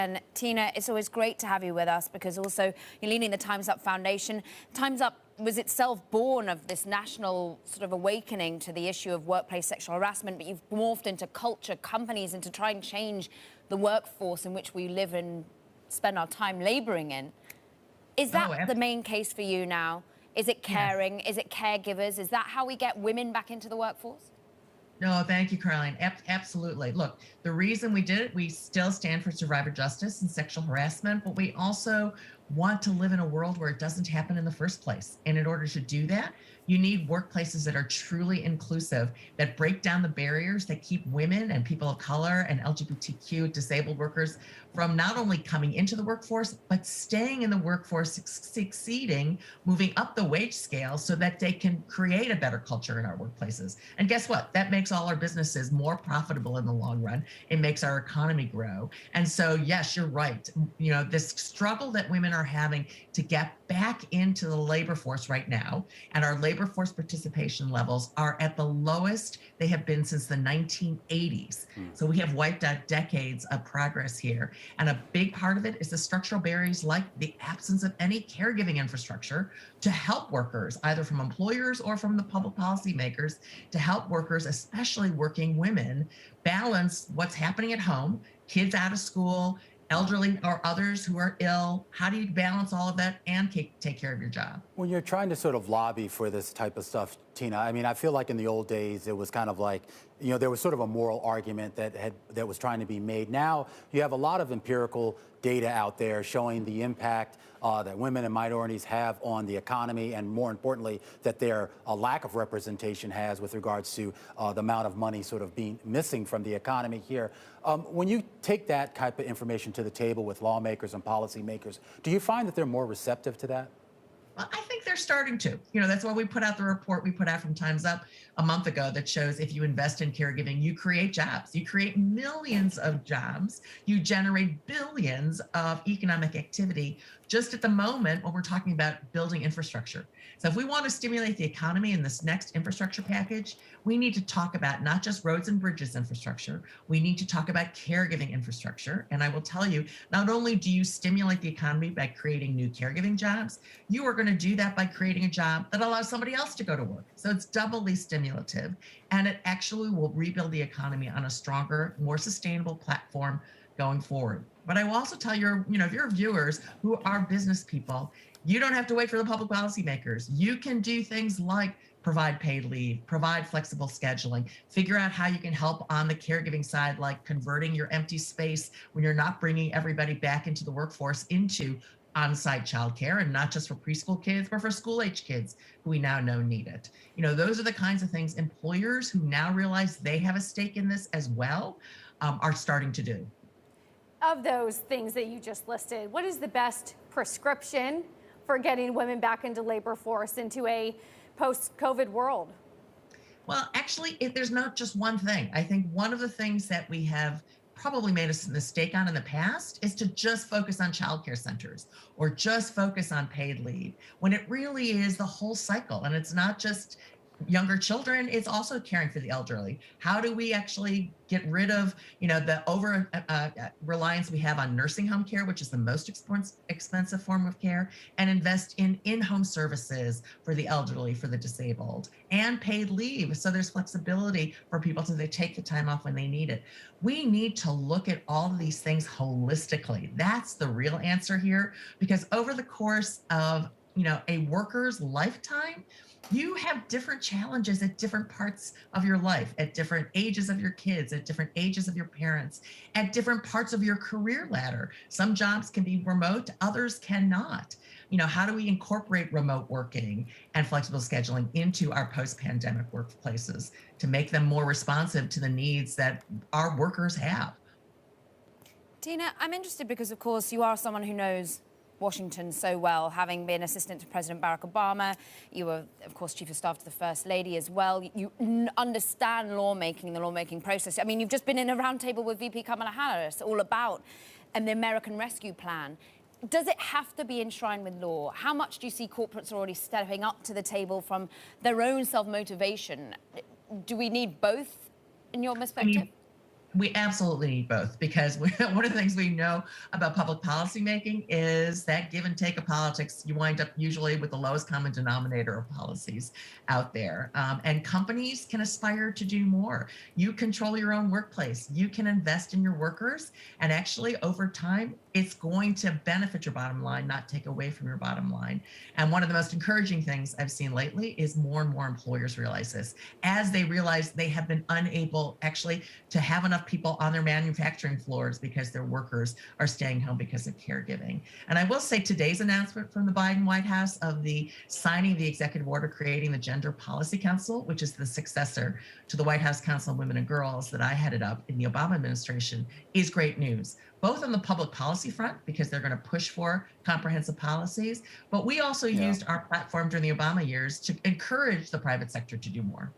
And Tina, it's always great to have you with us because also you're leading the Time's Up Foundation. Time's Up was itself born of this national sort of awakening to the issue of workplace sexual harassment, but you've morphed into culture, companies, and to try and change the workforce in which we live and spend our time laboring in. Is that the main case for you now? Is it caring? Yes. Is it caregivers? Is that how we get women back into the workforce? No, thank you, Caroline. Absolutely. Look, the reason we did it, we still stand for survivor justice and sexual harassment, but we also want to live in a world where it doesn't happen in the first place. And in order to do that, you need workplaces that are truly inclusive, that break down the barriers that keep women and people of color and LGBTQ disabled workers from not only coming into the workforce, but staying in the workforce, succeeding, moving up the wage scale so that they can create a better culture in our workplaces. And guess what? That makes all our businesses more profitable in the long run. It makes our economy grow. And so, yes, you're right. You know, this struggle that women are having to get back into the labor force right now, and our labor force participation levels are at the lowest they have been since the 1980s. So we have wiped out decades of progress here. And a big part of it is the structural barriers like the absence of any caregiving infrastructure to help workers, either from employers or from the public policy makers, to help workers, especially working women, balance what's happening at home, kids out of school, elderly or others who are ill. How do you balance all of that and take care of your job? When you're trying to sort of lobby for this type of stuff, Tina, I mean, I feel like in the old days, it was kind of like, you know, there was sort of a moral argument that was trying to be made. Now you have a lot of empirical data out there showing the impact that women and minorities have on the economy, and more importantly, that their lack of representation has with regards to the amount of money sort of being missing from the economy here. When you take that type of information to the table with lawmakers and policymakers, do you find that they're more receptive to that? Well, I think they're starting to. You know, that's why we put out the report we put out from Time's Up a month ago that shows if you invest in caregiving, you create jobs. You create millions of jobs. You generate billions of economic activity just at the moment when we're talking about building infrastructure. So if we want to stimulate the economy in this next infrastructure package, we need to talk about not just roads and bridges infrastructure, we need to talk about caregiving infrastructure. And I will tell you, not only do you stimulate the economy by creating new caregiving jobs, you are going to do that by creating a job that allows somebody else to go to work. So it's doubly stimulative, and it actually will rebuild the economy on a stronger, more sustainable platform going forward. But I will also tell your viewers who are business people, you don't have to wait for the public policy makers. You can do things like provide paid leave, provide flexible scheduling, figure out how you can help on the caregiving side, like converting your empty space when you're not bringing everybody back into the workforce into on-site childcare, and not just for preschool kids, but for school-age kids who we now know need it. You know, those are the kinds of things employers who now realize they have a stake in this as well are starting to do. Of those things that you just listed, what is the best prescription for getting women back into labor force, into a post-COVID world? Well, actually, there's not just one thing. I think one of the things that we have probably made a mistake on in the past is to just focus on childcare centers or just focus on paid leave, when it really is the whole cycle. And it's not just younger children, it's also caring for the elderly. How do we actually get rid of, the over reliance we have on nursing home care, which is the most expensive form of care, and invest in in-home services for the elderly, for the disabled, and paid leave. So there's flexibility for people to take the time off when they need it. We need to look at all of these things holistically. That's the real answer here, because over the course of, a worker's lifetime, you have different challenges at different parts of your life, at different ages of your kids, at different ages of your parents, at different parts of your career ladder. Some jobs can be remote, others cannot. How do we incorporate remote working and flexible scheduling into our post-pandemic workplaces to make them more responsive to the needs that our workers have? Tina, I'm interested because, of course, you are someone who knows Washington so well, having been assistant to President Barack Obama. You were, of course, chief of staff to the First Lady as well. You understand lawmaking, the lawmaking process. I mean, you've just been in a roundtable with VP Kamala Harris all about the American Rescue Plan. Does it have to be enshrined with law? How much do you see corporates already stepping up to the table from their own self-motivation? Do we need both, in your perspective? We absolutely need both because one of the things we know about public policy making is that give and take of politics, you wind up usually with the lowest common denominator of policies out there. And companies can aspire to do more. You control your own workplace. You can invest in your workers. And actually, over time, it's going to benefit your bottom line, not take away from your bottom line. And one of the most encouraging things I've seen lately is more and more employers realize this as they realize they have been unable actually to have enough people on their manufacturing floors because their workers are staying home because of caregiving. And I will say today's announcement from the Biden White House of the signing of the executive order creating the Gender Policy Council, which is the successor to the White House Council on Women and Girls that I headed up in the Obama administration, is great news, both on the public policy front, because they're going to push for comprehensive policies, but we also used our platform during the Obama years to encourage the private sector to do more.